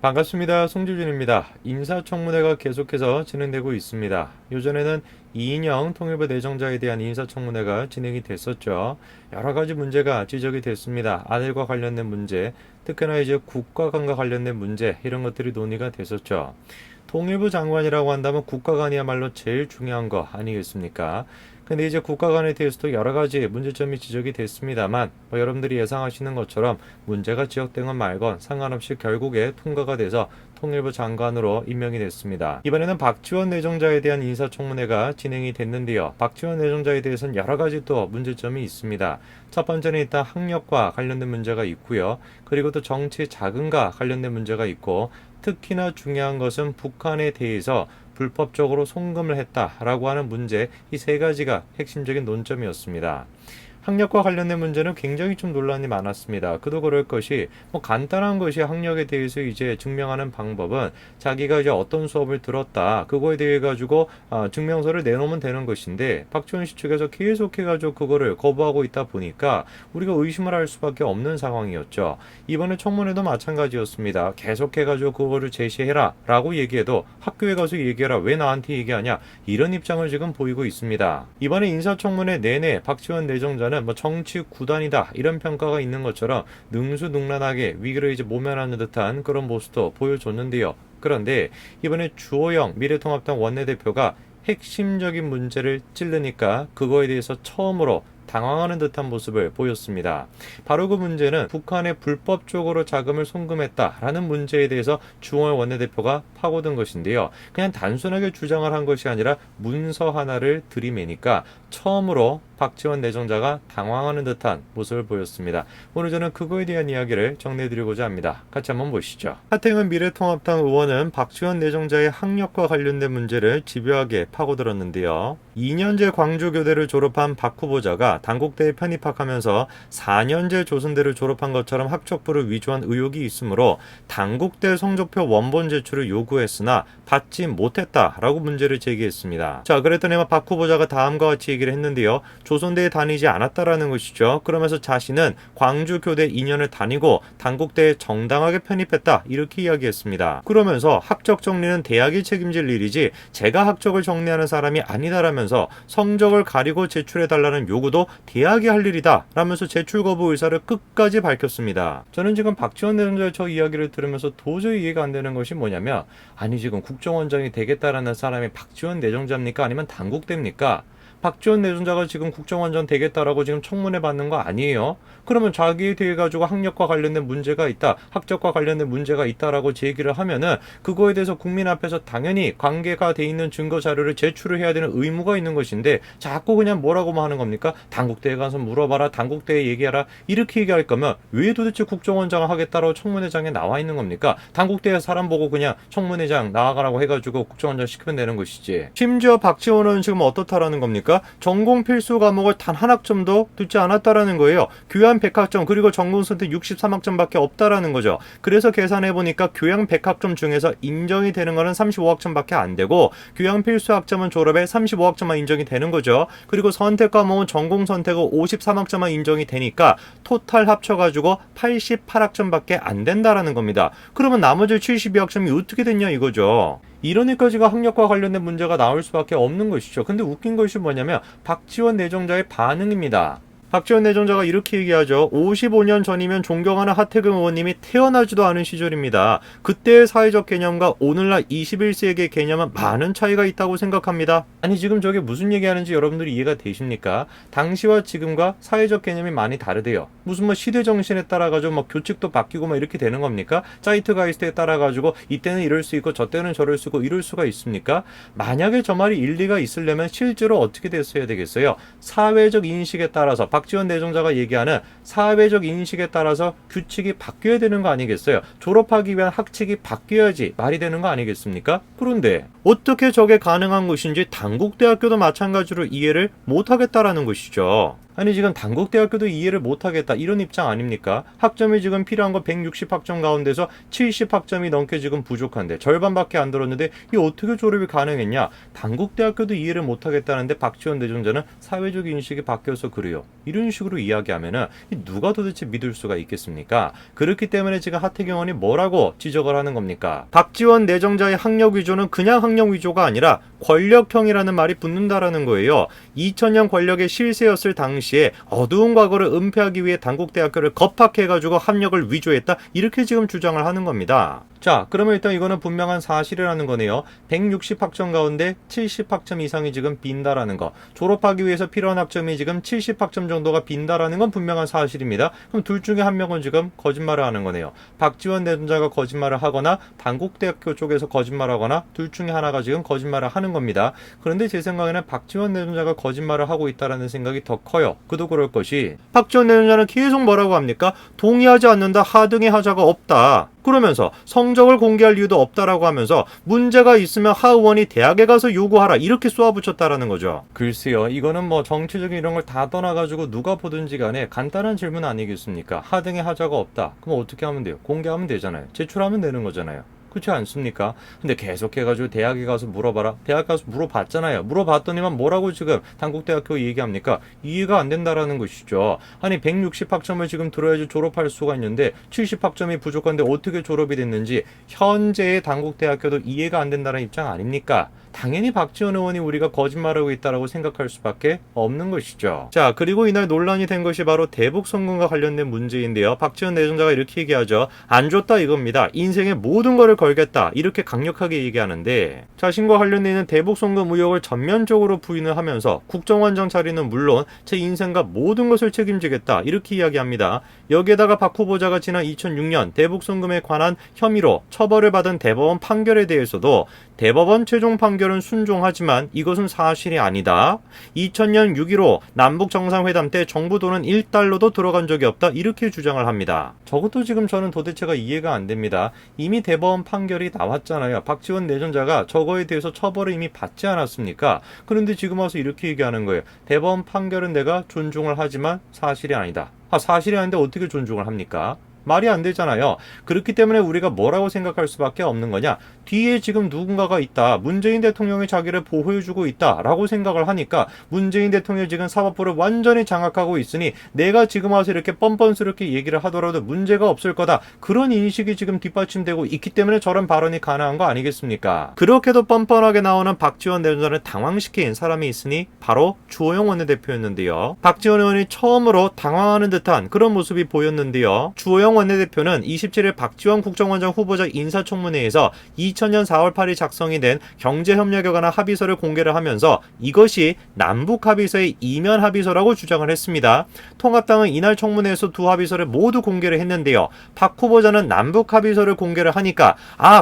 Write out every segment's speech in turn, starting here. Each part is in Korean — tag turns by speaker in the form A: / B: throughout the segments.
A: 반갑습니다. 송지준입니다. 인사청문회가 계속해서 진행되고 있습니다. 요전에는 이인영 통일부 내정자에 대한 인사청문회가 진행이 됐었죠. 여러 가지 문제가 지적이 됐습니다. 아들과 관련된 문제, 특히나 이제 국가간과 관련된 문제, 이런 것들이 논의가 됐었죠. 통일부 장관이라고 한다면 국가간이야말로 제일 중요한 거 아니겠습니까? 근데 이제 국가간에 대해서도 여러 가지 문제점이 지적이 됐습니다만, 여러분들이 예상하시는 것처럼 문제가 지적된 건 말건 상관없이 결국에 통과가 돼서 통일부 장관으로 임명이 됐습니다. 이번에는 박지원 내정자에 대한 인사청문회가 진행이 됐는데요. 박지원 내정자에 대해서는 여러 가지 또 문제점이 있습니다. 첫 번째는 일단 학력과 관련된 문제가 있고요. 그리고 또 정치 자금과 관련된 문제가 있고, 특히나 중요한 것은 북한에 대해서 불법적으로 송금을 했다라고 하는 문제, 이 세 가지가 핵심적인 논점이었습니다. 학력과 관련된 문제는 굉장히 좀 논란이 많았습니다. 그도 그럴 것이 간단한 것이 학력에 대해서 이제 증명하는 방법은 자기가 이제 어떤 수업을 들었다 그거에 대해 가지고 증명서를 내놓으면 되는 것인데, 박지원 씨 측에서 계속해 가지고 그거를 거부하고 있다 보니까 우리가 의심을 할 수밖에 없는 상황이었죠. 이번에 청문회도 마찬가지였습니다. 계속해 가지고 그거를 제시해라 라고 얘기해도 학교에 가서 얘기해라, 왜 나한테 얘기하냐, 이런 입장을 지금 보이고 있습니다. 이번에 인사청문회 내내 박지원 내정자는 정치 구단이다 이런 평가가 있는 것처럼 능수능란하게 위기를 이제 모면하는 듯한 그런 모습도 보여줬는데요. 그런데 이번에 주호영 미래통합당 원내대표가 핵심적인 문제를 찌르니까 그거에 대해서 처음으로 당황하는 듯한 모습을 보였습니다. 바로 그 문제는 북한에 불법적으로 자금을 송금했다라는 문제에 대해서 주호영 원내대표가 파고든 것인데요. 그냥 단순하게 주장을 한 것이 아니라 문서 하나를 들이매니까 처음으로 박지원 내정자가 당황하는 듯한 모습을 보였습니다. 오늘 저는 그거에 대한 이야기를 정리해드리고자 합니다. 같이 한번 보시죠. 하태경 미래통합당 의원은 박지원 내정자의 학력과 관련된 문제를 집요하게 파고들었는데요. 2년제 광주교대를 졸업한 박 후보자가 단국대에 편입학하면서 4년제 조선대를 졸업한 것처럼 학적부를 위조한 의혹이 있으므로 단국대 성적표 원본 제출을 요구했으나 받지 못했다라고 문제를 제기했습니다. 자, 그랬더니 박 후보자가 다음과 같이 얘기를 했는데요. 조선대에 다니지 않았다라는 것이죠. 그러면서 자신은 광주교대 2년을 다니고 단국대에 정당하게 편입했다 이렇게 이야기했습니다. 그러면서 학적 정리는 대학이 책임질 일이지 제가 학적을 정리하는 사람이 아니다라면서 성적을 가리고 제출해달라는 요구도 대학이 할 일이다 라면서 제출 거부 의사를 끝까지 밝혔습니다. 저는 지금 박지원 내정자의 저 이야기를 들으면서 도저히 이해가 안 되는 것이 뭐냐면, 아니 지금 국정원장이 되겠다라는 사람이 박지원 내정자입니까? 아니면 단국대입니까? 박지원 내정자가 지금 국정원장 되겠다라고 지금 청문회 받는 거 아니에요? 그러면 자기에 대해 가지고 학력과 관련된 문제가 있다, 학적과 관련된 문제가 있다라고 제기를 하면은 그거에 대해서 국민 앞에서 당연히 관계가 돼 있는 증거 자료를 제출을 해야 되는 의무가 있는 것인데, 자꾸 그냥 뭐라고만 하는 겁니까? 단국대에 가서 물어봐라, 단국대에 얘기하라, 이렇게 얘기할 거면 왜 도대체 국정원장을 하겠다라고 청문회장에 나와 있는 겁니까? 단국대에 사람 보고 그냥 청문회장 나아가라고 해가지고 국정원장 시키면 되는 것이지. 심지어 박지원은 지금 어떻다라는 겁니까? 전공 필수 과목을 단 한 학점도 듣지 않았다라는 거예요. 교양 100학점 그리고 전공 선택 63학점밖에 없다라는 거죠. 그래서 계산해 보니까 교양 100학점 중에서 인정이 되는 거는 35학점밖에 안 되고, 교양 필수 학점은 졸업에 35학점만 인정이 되는 거죠. 그리고 선택 과목은 전공 선택은 53학점만 인정이 되니까 토탈 합쳐가지고 88학점밖에 안 된다라는 겁니다. 그러면 나머지 72학점이 어떻게 됐냐 이거죠. 이러니까 지금 학력과 관련된 문제가 나올 수밖에 없는 것이죠. 근데 웃긴 것이 뭐냐면 박지원 내정자의 반응입니다. 박지원 내정자가 이렇게 얘기하죠. 55년 전이면 존경하는 하태경 의원님이 태어나지도 않은 시절입니다. 그때의 사회적 개념과 오늘날 21세기의 개념은 많은 차이가 있다고 생각합니다. 아니 지금 저게 무슨 얘기하는지 여러분들이 이해가 되십니까? 당시와 지금과 사회적 개념이 많이 다르대요. 무슨 시대 정신에 따라 가지고 교칙도 바뀌고 이렇게 되는 겁니까? 자이트가이스트에 따라 가지고 이때는 이럴 수 있고 저 때는 저럴 수 있고 이럴 수가 있습니까? 만약에 저 말이 일리가 있으려면 실제로 어떻게 됐어야 되겠어요? 사회적 인식에 따라서 박지원 내정자가 얘기하는 사회적 인식에 따라서 규칙이 바뀌어야 되는 거 아니겠어요? 졸업하기 위한 학칙이 바뀌어야지 말이 되는 거 아니겠습니까? 그런데 어떻게 저게 가능한 것인지 단국대학교도 마찬가지로 이해를 못하겠다라는 것이죠. 아니 지금 단국대학교도 이해를 못하겠다 이런 입장 아닙니까? 학점이 지금 필요한 거 160학점 가운데서 70학점이 넘게 지금 부족한데 절반밖에 안 들었는데 이 어떻게 졸업이 가능했냐? 단국대학교도 이해를 못하겠다는데 박지원 내정자는 사회적 인식이 바뀌어서 그래요. 이런 식으로 이야기하면은 누가 도대체 믿을 수가 있겠습니까? 그렇기 때문에 지금 하태경 의원이 뭐라고 지적을 하는 겁니까? 박지원 내정자의 학력 위조는 그냥 학력 위조가 아니라 권력형이라는 말이 붙는다라는 거예요. 2000년 권력의 실세였을 당시에 어두운 과거를 은폐하기 위해 단국대학교를 겁학해가지고 학력을 위조했다 이렇게 지금 주장을 하는 겁니다. 자, 그러면 일단 이거는 분명한 사실이라는 거네요. 160학점 가운데 70학점 이상이 지금 빈다라는 거. 졸업하기 위해서 필요한 학점이 지금 70학점 정도가 빈다라는 건 분명한 사실입니다. 그럼 둘 중에 한 명은 지금 거짓말을 하는 거네요. 박지원 내정자가 거짓말을 하거나 단국대학교 쪽에서 거짓말을 하거나 둘 중에 하나가 지금 거짓말을 하는 겁니다. 그런데 제 생각에는 박지원 내정자가 거짓말을 하고 있다라는 생각이 더 커요. 그도 그럴 것이 박지원 내정자는 계속 뭐라고 합니까? 동의하지 않는다. 하등의 하자가 없다. 그러면서 성적을 공개할 이유도 없다라고 하면서 문제가 있으면 하 의원이 대학에 가서 요구하라 이렇게 쏘아붙였다라는 거죠. 글쎄요. 이거는 뭐 정치적인 이런 걸 다 떠나가지고 누가 보든지 간에 간단한 질문 아니겠습니까? 하등의 하자가 없다. 그럼 어떻게 하면 돼요? 공개하면 되잖아요. 제출하면 되는 거잖아요. 그렇지 않습니까? 근데 계속해가지고 대학에 가서 물어봐라. 대학 가서 물어봤잖아요. 물어봤더니만 뭐라고 지금 단국대학교 얘기합니까? 이해가 안 된다라는 것이죠. 아니 160학점을 지금 들어야지 졸업할 수가 있는데 70학점이 부족한데 어떻게 졸업이 됐는지 현재의 단국대학교도 이해가 안 된다는 입장 아닙니까? 당연히 박지원 의원이 우리가 거짓말하고 있다라고 생각할 수밖에 없는 것이죠. 자, 그리고 이날 논란이 된 것이 바로 대북 선거과 관련된 문제인데요. 박지원 내정자가 이렇게 얘기하죠. 안 줬다 이겁니다. 인생의 모든 거를 걸겠다. 이렇게 강력하게 얘기하는데 자신과 관련돼 있는 대북 선거 의혹을 전면적으로 부인을 하면서 국정원장 자리는 물론 제 인생과 모든 것을 책임지겠다. 이렇게 이야기합니다. 여기에다가 박 후보자가 지난 2006년 대북 송금에 관한 혐의로 처벌을 받은 대법원 판결에 대해서도 대법원 최종 판결은 순종하지만 이것은 사실이 아니다. 2000년 6.15 남북 정상회담 때 정부 돈은 1달러도 들어간 적이 없다. 이렇게 주장을 합니다. 저것도 지금 저는 도대체가 이해가 안 됩니다. 이미 대법원 판결이 나왔잖아요. 박지원 내정자가 저거에 대해서 처벌을 이미 받지 않았습니까? 그런데 지금 와서 이렇게 얘기하는 거예요. 대법원 판결은 내가 존중을 하지만 사실이 아니다. 사실이 아닌데 어떻게 존중을 합니까? 말이 안 되잖아요. 그렇기 때문에 우리가 뭐라고 생각할 수밖에 없는 거냐? 뒤에 지금 누군가가 있다. 문재인 대통령이 자기를 보호해주고 있다라고 생각을 하니까 문재인 대통령이 지금 사법부를 완전히 장악하고 있으니 내가 지금 와서 이렇게 뻔뻔스럽게 얘기를 하더라도 문제가 없을 거다. 그런 인식이 지금 뒷받침되고 있기 때문에 저런 발언이 가능한 거 아니겠습니까? 그렇게도 뻔뻔하게 나오는 박지원 내정자를 당황시킨 사람이 있으니 바로 주호영 원내대표였는데요. 박지원 의원이 처음으로 당황하는 듯한 그런 모습이 보였는데요. 주호영 원내대표는 27일 박지원 국정원장 후보자 인사청문회에서 2000년 4월 8일 작성이 된 경제협력에 관한 합의서를 공개를 하면서 이것이 남북합의서의 이면 합의서라고 주장을 했습니다. 통합당은 이날 청문회에서 두 합의서를 모두 공개를 했는데요. 박 후보자는 남북합의서를 공개를 하니까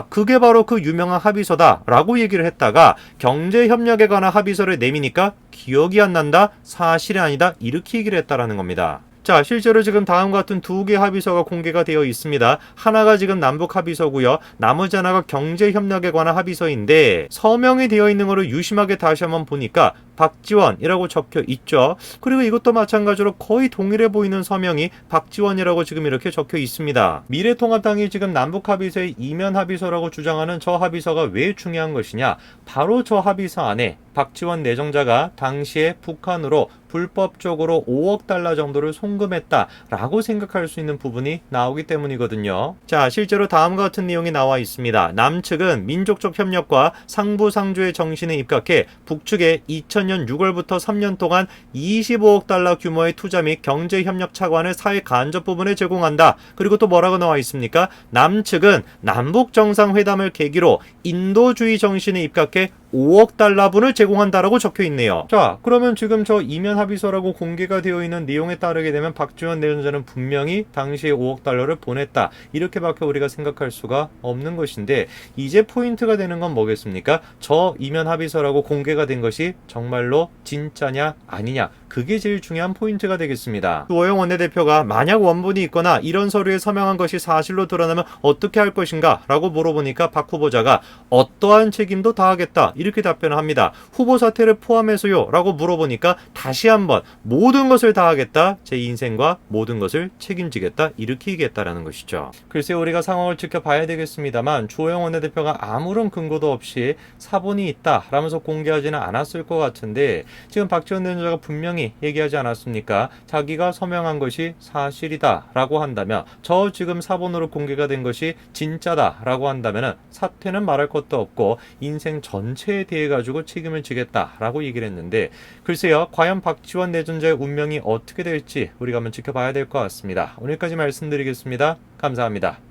A: 그게 바로 그 유명한 합의서다 라고 얘기를 했다가 경제협력에 관한 합의서를 내미니까 기억이 안 난다, 사실이 아니다 이렇게 얘기를 했다라는 겁니다. 자, 실제로 지금 다음과 같은 두 개 합의서가 공개가 되어 있습니다. 하나가 지금 남북 합의서고요. 나머지 하나가 경제협력에 관한 합의서인데 서명이 되어 있는 거를 유심하게 다시 한번 보니까 박지원이라고 적혀 있죠. 그리고 이것도 마찬가지로 거의 동일해 보이는 서명이 박지원이라고 지금 이렇게 적혀 있습니다. 미래통합당이 지금 남북합의서의 이면 합의서라고 주장하는 저 합의서가 왜 중요한 것이냐? 바로 저 합의서 안에 박지원 내정자가 당시에 북한으로 불법적으로 5억 달러 정도를 송금했다라고 생각할 수 있는 부분이 나오기 때문이거든요. 자, 실제로 다음과 같은 내용이 나와 있습니다. 남측은 민족적 협력과 상부상조의 정신에 입각해 북측에 2000년 6월부터 3년 동안 25억 달러 규모의 투자 및 경제협력 차관을 사회 간접 부분에 제공한다. 그리고 또 뭐라고 나와 있습니까? 남측은 남북 정상회담을 계기로 인도주의 정신에 입각해 5억 달러분을 제공한다라고 적혀 있네요. 자, 그러면 지금 저 이면 합의서라고 공개가 되어 있는 내용에 따르게 되면 박지원 내정자는 분명히 당시에 5억 달러를 보냈다. 이렇게밖에 우리가 생각할 수가 없는 것인데 이제 포인트가 되는 건 뭐겠습니까? 저 이면 합의서라고 공개가 된 것이 정말로 진짜냐 아니냐. 그게 제일 중요한 포인트가 되겠습니다. 주호영 원내대표가 만약 원본이 있거나 이런 서류에 서명한 것이 사실로 드러나면 어떻게 할 것인가? 라고 물어보니까 박 후보자가 어떠한 책임도 다하겠다. 이렇게 답변을 합니다. 후보 사퇴를 포함해서요 라고 물어보니까 다시 한번 모든 것을 다 하겠다, 제 인생과 모든 것을 책임지겠다, 이렇게 얘기했다라는 것이죠. 글쎄 우리가 상황을 지켜봐야 되겠습니다만 주호영 원내대표가 아무런 근거도 없이 사본이 있다 라면서 공개하지는 않았을 것 같은데, 지금 박지원 대전자가 분명히 얘기하지 않았습니까? 자기가 서명한 것이 사실이다 라고 한다면, 저 지금 사본으로 공개가 된 것이 진짜다 라고 한다면 사퇴는 말할 것도 없고 인생 전체에 대해 가지고 책임을 지겠다 라고 얘기를 했는데, 글쎄요 과연 박지원 내전자의 운명이 어떻게 될지 우리가 한번 지켜봐야 될 것 같습니다. 오늘까지 말씀드리겠습니다. 감사합니다.